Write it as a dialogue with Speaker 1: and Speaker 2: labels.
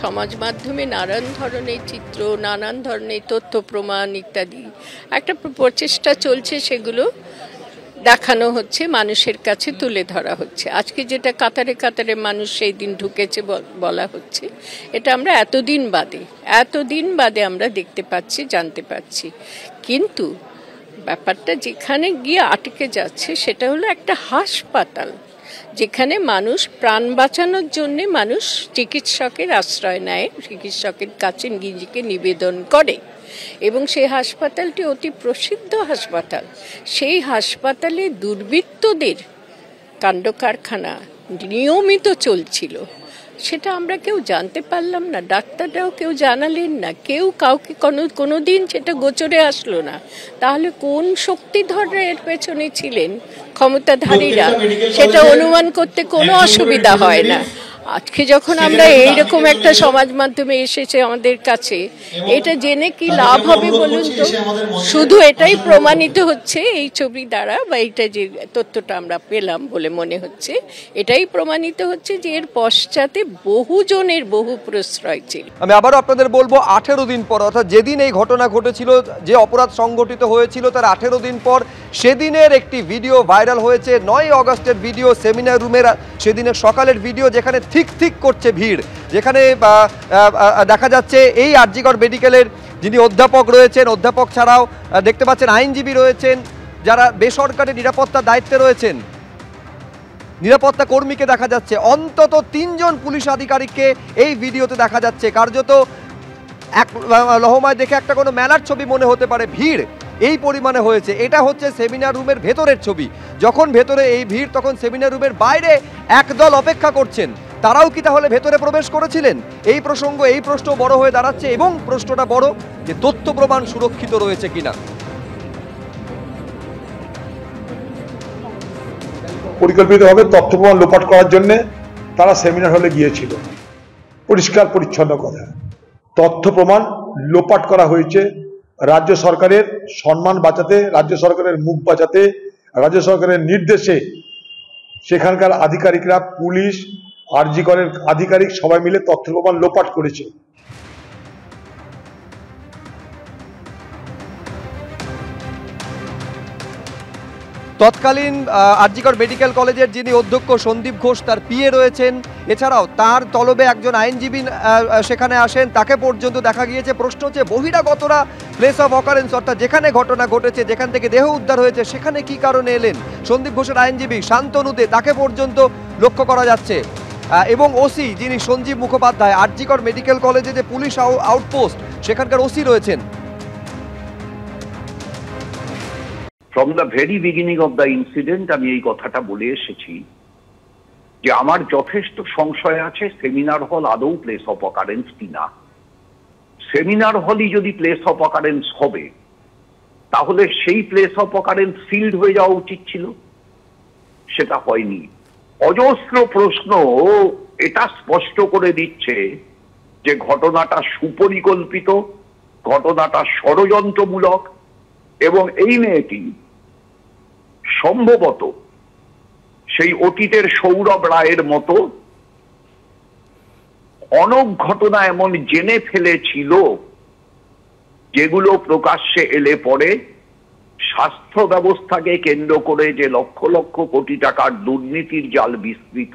Speaker 1: সমাজ মাধ্যমে নানান ধরনের চিত্র, নানান ধরনের তথ্য প্রমাণ ইত্যাদি একটা প্রচেষ্টা চলছে, সেগুলো দেখানো হচ্ছে, মানুষের কাছে তুলে ধরা হচ্ছে। আজকে যেটা কাতারে কাতারে মানুষ সেই দিন ঢুকেছে বলা হচ্ছে, এটা আমরা এতদিন বাদে আমরা দেখতে পাচ্ছি, জানতে পাচ্ছি। কিন্তু ব্যাপারটা যেখানে গিয়ে আটকে যাচ্ছে সেটা হলো একটা হাসপাতাল, যেখানে মানুষ প্রাণ বাঁচানোর জন্য মানুষ চিকিৎসকের আশ্রয় নেয়, চিকিৎসকের কাছে নিজেকে নিবেদন করে, এবং সেই হাসপাতালটি অতি প্রসিদ্ধ হাসপাতাল। সেই হাসপাতালে দুর্বৃত্তদের কাণ্ডকারখানা নিয়মিত চলছিল, সেটা আমরা কেউ জানতে পারলাম না, ডাক্তাররাও কেউ জানালেন না, কেউ কাউকে কোনো দিন সেটা গোচরে আসলো না। তাহলে কোন শক্তিধররা এর পেছনে ছিলেন, ক্ষমতাধারীরা, সেটা অনুমান করতে কোনো অসুবিধা হয় না। আজকে যখন আমরা এইরকম একটা সমাজ মাধ্যমে এসেছে আমাদের কাছে, এটা জেনে কি লাভ হবে বলুন তো? শুধু এটাই প্রমাণিত হচ্ছে এই ছবি দ্বারা, বা এইটা যে তথ্যটা আমরা পেলাম বলে মনে হচ্ছে, এটাই প্রমাণিত হচ্ছে যে এর পশ্চাতে বহুজনের বহু প্রশ্রয় ছিল।
Speaker 2: আমি আবারও আপনাদের বলবো, 18 দিন পর, অর্থাৎ যেদিন এই ঘটনা ঘটেছিল, যে অপরাধ সংগঠিত হয়েছিল তার 18 দিন পর সেদিনের একটি ভিডিও ভাইরাল হয়েছে। 9 আগস্টের ভিডিও, সেমিনার রুমের সেদিনের সকালের ভিডিও, যেখানে ঠিক করছে ভিড়, যেখানে দেখা যাচ্ছে এই আরজিকর মেডিকেলের যিনি অধ্যাপক রয়েছেন, অধ্যাপক ছাড়াও দেখতে পাচ্ছেন আইনজীবী রয়েছেন, যারা বেসরকারি নিরাপত্তার দায়িত্বে রয়েছেন, নিরাপত্তা কর্মীকে দেখা যাচ্ছে। অন্তত 3 জন পুলিশ আধিকারিককে এই ভিডিওতে দেখা যাচ্ছে। কার্যত এক লহমায় দেখে একটা কোনো মেলার ছবি মনে হতে পারে, ভিড় এই পরিমাণে হয়েছে। এটা হচ্ছে সেমিনার রুমের ভেতরের ছবি। যখন ভেতরে এই ভিড়, তখন সেমিনার রুমের বাইরে একদল অপেক্ষা করছেন। তারাও কি তাহলে ভেতরে প্রবেশ করেছিলেন? এই প্রশ্ন বড় হয়ে দাঁড়াচ্ছে, এবং প্রশ্নটা বড় যে তথ্য প্রমাণ সুরক্ষিত রয়েছে কিনা।
Speaker 3: পরিকল্পিতভাবে তথ্য প্রমাণ লোপাট করার জন্য তারা সেমিনার হলে গিয়েছিল। পরিষ্কার পরিচ্ছন্ন কথা, তথ্য প্রমাণ লোপাট করা হয়েছে রাজ্য সরকারের সম্মান বাঁচাতে, রাজ্য সরকারের মুখ বাঁচাতে, রাজ্য সরকারের নির্দেশে সেখানকার আধিকারিকরা, পুলিশ, আরজিকরের আধিকারিক সবাই মিলে তথ্য প্রমাণ লোপাট করেছে।
Speaker 2: তৎকালীন আরজিকর মেডিকেল কলেজের যিনি অধ্যক্ষ সন্দীপ ঘোষ, তার পিএ রয়েছেন, এছাড়াও তার তলবে একজন আইনজীবী সেখানে আসেন, তাকে পর্যন্ত দেখা গিয়েছে। প্রশ্ন হচ্ছে, বহিরাগতরা প্লেস অফ অকারেন্স, অর্থাৎ যেখানে ঘটনা ঘটেছে, যেখান থেকে দেহ উদ্ধার হয়েছে, সেখানে কি কারণে এলেন? সন্দীপ ঘোষের আইনজীবী শান্তনু দে, তাকে পর্যন্ত লক্ষ্য করা যাচ্ছে। এবং ওসি যিনি সঞ্জীব মুখোপাধ্যায়, আরজিকর মেডিকেল কলেজে যে পুলিশ আউটপোস্ট, সেখানকার ওসি রয়েছেন।
Speaker 4: From the very beginning of the incident আমি এই কথাটা বলে এসেছি যে আমার যথেষ্ট সংশয় আছে সেমিনার হল আদৌ প্লেস অফ অকারেন্স কিনা। সেমিনার হলই যদি প্লেস অফ অকারেন্স হবে, তাহলে সেই প্লেস অফ অকারেন্স সিল্ড হয়ে যাওয়া উচিত ছিল, সেটা হয়নি। অজস্র প্রশ্ন এটা স্পষ্ট করে দিচ্ছে যে ঘটনাটা সুপরিকল্পিত, ঘটনাটা ষড়যন্ত্রমূলক, এবং এই মেয়েটি সম্ভবত সেই অতীতের সৌরভ রায়ের মতো অনেক ঘটনা এমন জেনে ফেলেছিল যেগুলো প্রকাশ্যে এলে পরে স্বাস্থ্য ব্যবস্থাকে কেন্দ্র করে যে লক্ষ লক্ষ কোটি টাকার দুর্নীতির জাল বিস্তৃত,